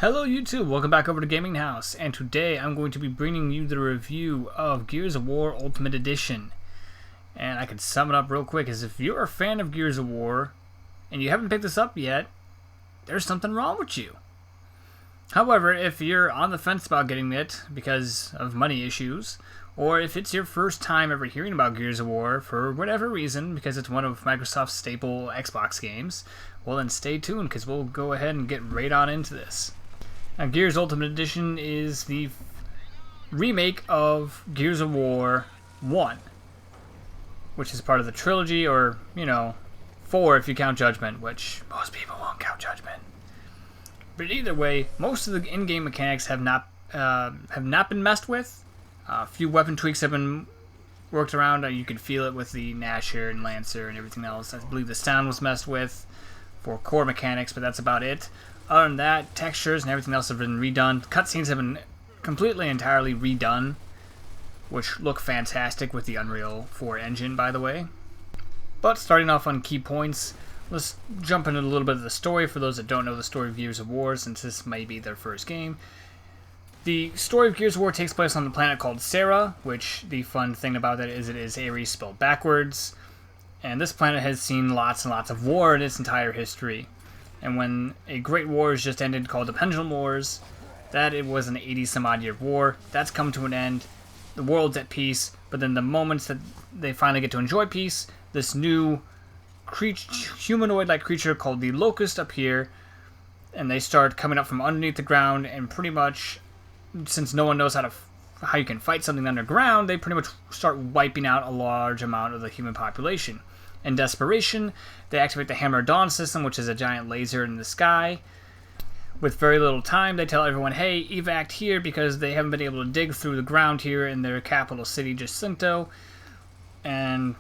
Hello YouTube, welcome back over to GamingHouse, and today I'm going to be bringing you the review of Gears of War Ultimate Edition. And I can sum it up real quick, as if you're a fan of Gears of War, and you haven't picked this up yet, there's something wrong with you. However, if you're on the fence about getting it because of money issues, or if it's your first time ever hearing about Gears of War for whatever reason, because it's one of Microsoft's staple Xbox games, well then stay tuned, because we'll go ahead and get right on into this. Now, Gears Ultimate Edition is the remake of Gears of War 1, which is part of the trilogy, or, 4 if you count Judgment, which most people won't count Judgment. But either way, most of the in-game mechanics have not been messed with. A few weapon tweaks have been worked around. You can feel it with the Gnasher and Lancer and everything else. I believe the sound was messed with for core mechanics, but that's about it. Other than that, textures and everything else have been redone. Cutscenes have been completely, entirely redone, which look fantastic with the Unreal 4 engine, by the way. But starting off on key points, let's jump into a little bit of the story for those that don't know the story of Gears of War, since this might be their first game. The story of Gears of War takes place on the planet called Sarah, which the fun thing about that is it is Ares spelled backwards. And this planet has seen lots and lots of war in its entire history. And when a great war has just ended called the Pendulum Wars, that it was an 80-some-odd year war, that's come to an end. The world's at peace, but then the moments that they finally get to enjoy peace, this new humanoid-like creature called the Locust appear, and they start coming up from underneath the ground, and pretty much, since no one knows how you can fight something underground, they pretty much start wiping out a large amount of the human population. In desperation, they activate the Hammer of Dawn system, which is a giant laser in the sky. With very little time, they tell everyone, hey, evac here, because they haven't been able to dig through the ground here in their capital city, Jacinto. And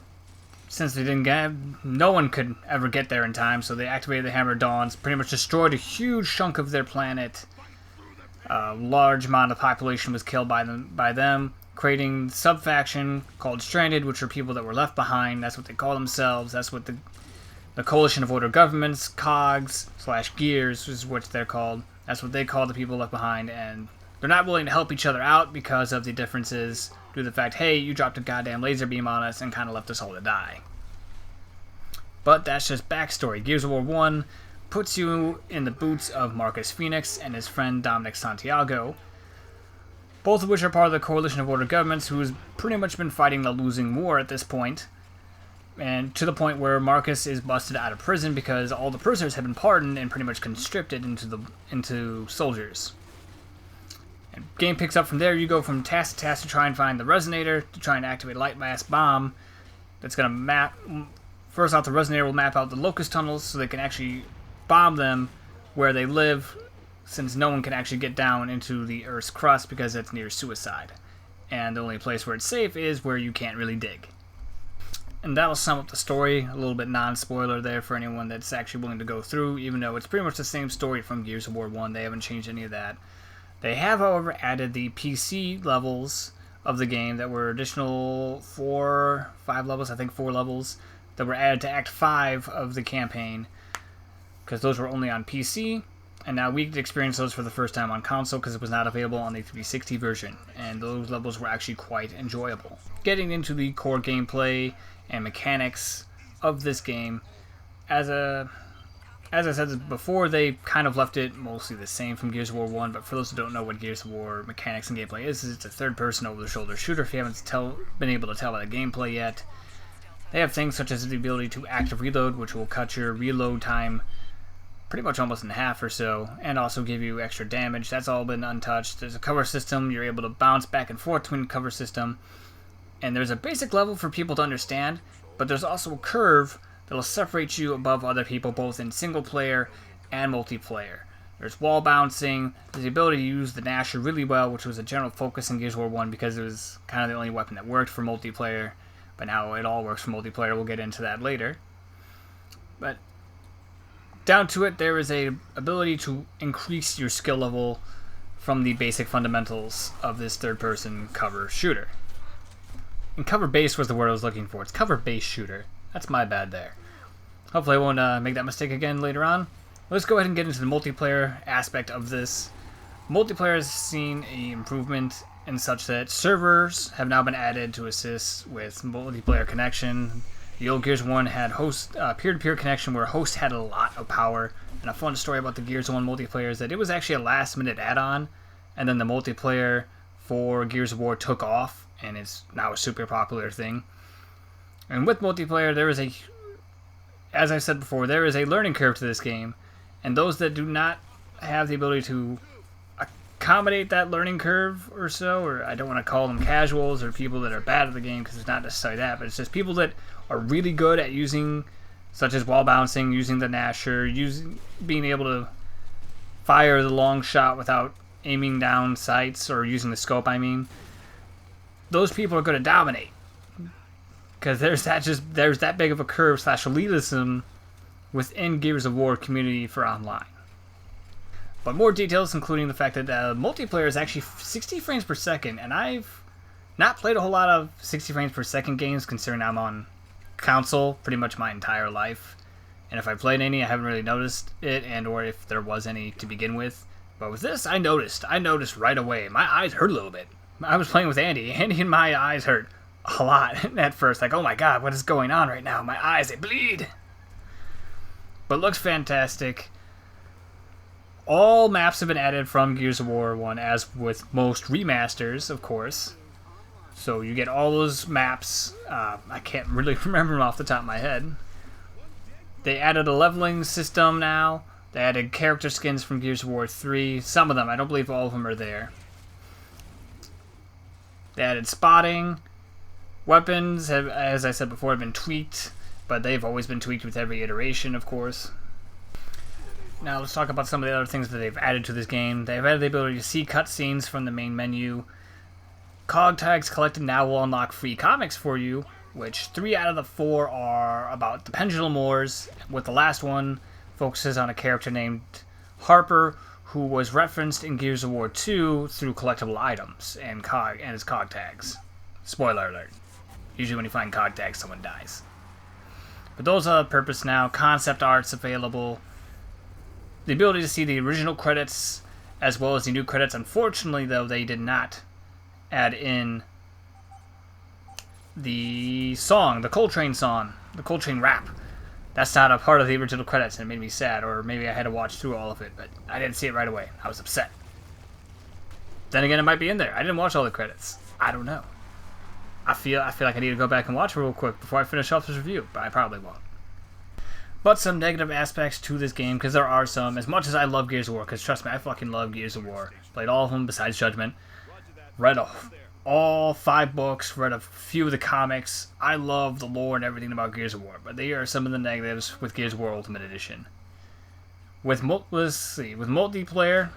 since they no one could ever get there in time, so they activated the Hammer of Dawn, pretty much destroyed a huge chunk of their planet. A large amount of population was killed by them, creating sub-faction called Stranded, which are people that were left behind. That's what they call themselves. That's what the Coalition of Order Governments, COGs / Gears is what they're called. That's what they call the people left behind, and they're not willing to help each other out because of the differences due to the fact, hey, you dropped a goddamn laser beam on us and kind of left us all to die. But that's just backstory. Gears of War 1 puts you in the boots of Marcus Phoenix and his friend Dominic Santiago, both of which are part of the Coalition of Order Governments, who has pretty much been fighting the losing war at this point, and to the point where Marcus is busted out of prison because all the prisoners have been pardoned and pretty much conscripted into soldiers. And game picks up from there. You go from task to task to try and find the resonator, to try and activate a light mass bomb that's going to map. First off, the resonator will map out the locust tunnels so they can actually bomb them where they live, since no one can actually get down into the Earth's crust because it's near suicide. And the only place where it's safe is where you can't really dig. And that'll sum up the story, a little bit non-spoiler there for anyone that's actually willing to go through, even though it's pretty much the same story from Gears of War 1, they haven't changed any of that. They have, however, added the PC levels of the game that were additional 4 levels, that were added to Act 5 of the campaign, because those were only on PC. And now we could experience those for the first time on console because it was not available on the 360 version, and those levels were actually quite enjoyable. Getting into the core gameplay and mechanics of this game, as I said before, they kind of left it mostly the same from Gears of War 1, but for those who don't know what Gears of War mechanics and gameplay is, it's a third-person over-the-shoulder shooter. If you haven't been able to tell by the gameplay yet, they have things such as the ability to active reload, which will cut your reload time pretty much almost in half or so, and also give you extra damage. That's all been untouched. There's a cover system. You're able to bounce back and forth between the cover system. And there's a basic level for people to understand, but there's also a curve that'll separate you above other people, both in single player and multiplayer. There's wall bouncing. There's the ability to use the Gnasher really well, which was a general focus in Gears of War 1 because it was kind of the only weapon that worked for multiplayer. But now it all works for multiplayer. We'll get into that later. But down to it, there is a ability to increase your skill level from the basic fundamentals of this third-person cover shooter. And cover-based was the word I was looking for. It's cover-based shooter. That's my bad there. Hopefully I won't make that mistake again later on. Let's go ahead and get into the multiplayer aspect of this. Multiplayer has seen an improvement in such that servers have now been added to assist with multiplayer connection. The old Gears 1 had host peer-to-peer connection where host had a lot of power. And a fun story about the Gears 1 multiplayer is that it was actually a last-minute add-on, and then the multiplayer for Gears of War took off, and it's now a super popular thing. And with multiplayer, there is as I said before, there is a learning curve to this game, and those that do not have the ability to accommodate that learning curve or so, or I don't want to call them casuals or people that are bad at the game because it's not necessarily that, but it's just people that are really good at using, such as wall bouncing, using the Nasher, being able to fire the long shot without aiming down sights or using the scope. I mean, those people are going to dominate because there's that big of a curve / elitism within Gears of War community for online. But more details, including the fact that multiplayer is actually 60 frames per second, and I've not played a whole lot of 60 frames per second games, considering I'm on console pretty much my entire life. And if I played any, I haven't really noticed it, and or if there was any to begin with. But with this, I noticed right away. My eyes hurt a little bit. I was playing with Andy and my eyes hurt a lot at first. Like, oh my god, what is going on right now? My eyes, they bleed. But looks fantastic. All maps have been added from Gears of War 1, as with most remasters, of course. So you get all those maps. I can't really remember them off the top of my head. They added a leveling system now. They added character skins from Gears of War 3. Some of them, I don't believe all of them are there. They added spotting. Weapons, have, as I said before, have been tweaked, but they've always been tweaked with every iteration, of course. Now let's talk about some of the other things that they've added to this game. They've added the ability to see cutscenes from the main menu. Cog Tags collected now will unlock free comics for you, which 3 out of the 4 are about the Pendulum Wars, with the last one focuses on a character named Harper, who was referenced in Gears of War 2 through collectible items and his Cog Tags. Spoiler alert. Usually when you find Cog Tags, someone dies. But those are the purpose now. Concept art's available. The ability to see the original credits as well as the new credits. Unfortunately, though, they did not add in the song, the Coltrane song, the Coltrane rap. That's not a part of the original credits, and it made me sad, or maybe I had to watch through all of it, but I didn't see it right away. I was upset. Then again, it might be in there. I didn't watch all the credits. I don't know. I feel like I need to go back and watch it real quick before I finish off this review, but I probably won't. But some negative aspects to this game, because there are some. As much as I love Gears of War, because trust me, I fucking love Gears of War. Played all of them besides Judgment. Read all 5 books, read a few of the comics. I love the lore and everything about Gears of War, but they are some of the negatives with Gears of War Ultimate Edition. With multiplayer,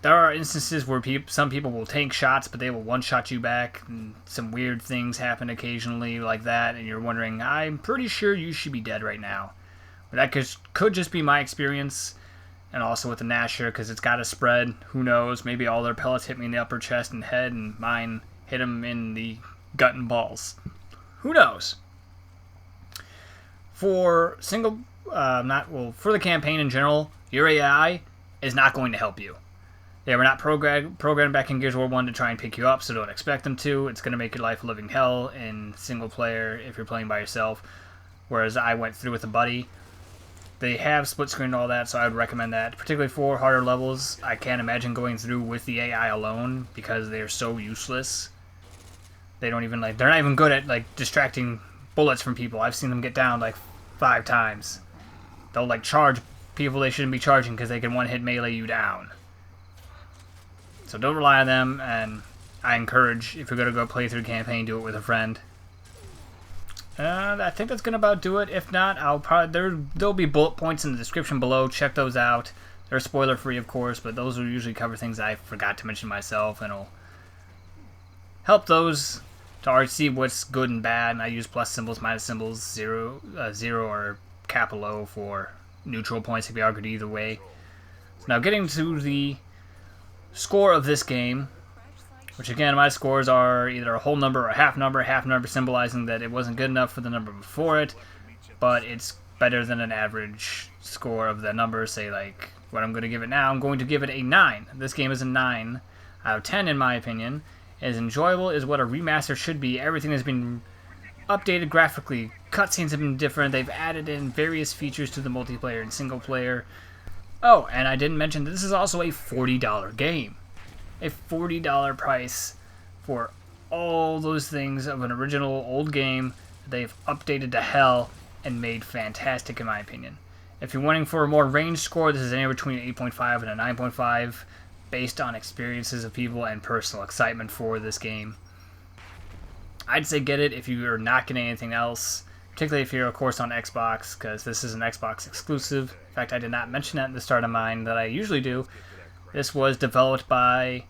there are instances where some people will take shots, but they will one-shot you back, and some weird things happen occasionally like that, and you're wondering, I'm pretty sure you should be dead right now. But that could just be my experience, and also with the Nasher, because it's got a spread. Who knows? Maybe all their pellets hit me in the upper chest and head, and mine hit them in the gut and balls. Who knows? For for the campaign in general, your AI is not going to help you. They were not programmed back in Gears of War 1 to try and pick you up, so don't expect them to. It's going to make your life a living hell in single player if you're playing by yourself, whereas I went through with a buddy. They have split screen and all that, so I would recommend that, particularly for harder levels. I can't imagine going through with the AI alone because they're so useless. They're not even good at distracting bullets from people. I've seen them get down 5 times. They'll charge people they shouldn't be charging because they can one-hit melee you down. So don't rely on them, and I encourage, if you're going to go play through the campaign, do it with a friend. I think that's going to about do it. If not, there'll be bullet points in the description below. Check those out. They're spoiler-free, of course, but those will usually cover things I forgot to mention myself, and it'll help those to already see what's good and bad. And I use plus symbols, minus symbols, zero or capital O for neutral points if you argued either way. So now getting to the score of this game, which again, my scores are either a whole number or a half number symbolizing that it wasn't good enough for the number before it, but it's better than an average score of the number. Say like what I'm going to give it now. I'm going to give it a 9. This game is a 9 out of 10 in my opinion. As enjoyable as what a remaster should be. Everything has been updated graphically. Cutscenes have been different. They've added in various features to the multiplayer and single player. Oh, and I didn't mention this is also a $40 game. A $40 price for all those things of an original old game that they've updated to hell and made fantastic in my opinion. If you're wanting for a more range score, this is anywhere between an 8.5 and a 9.5 based on experiences of people and personal excitement for this game. I'd say get it if you are not getting anything else, particularly if you're of course on Xbox, because this is an Xbox exclusive. In fact, I did not mention that in the start of mine that I usually do. This was developed by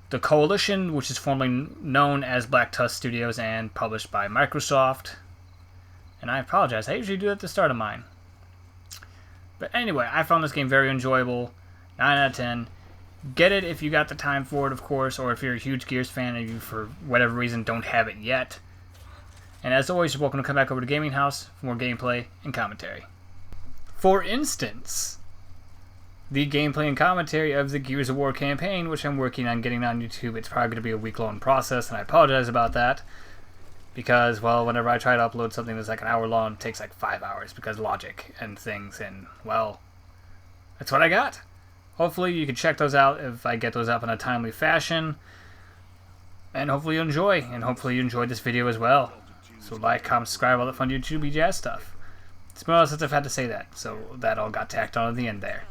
the Coalition, which is formerly known as Black Tusk Studios, and published by Microsoft. And I apologize, I usually do that at the start of mine. But anyway, I found this game very enjoyable. 9 out of 10. Get it if you got the time for it, of course, or if you're a huge Gears fan and you, for whatever reason, don't have it yet. And as always, you're welcome to come back over to GamingHouse for more gameplay and commentary. For instance, the gameplay and commentary of the Gears of War campaign, which I'm working on getting on YouTube. It's probably going to be a week-long process, and I apologize about that. Because, well, whenever I try to upload something that's like an hour long, it takes like 5 hours because logic and things, and, well, that's what I got. Hopefully you can check those out if I get those up in a timely fashion. And hopefully you enjoy. And hopefully you enjoyed this video as well. So like, comment, subscribe, all that fun YouTube jazz stuff. It's been a while since I've had to say that. So that all got tacked on at the end there.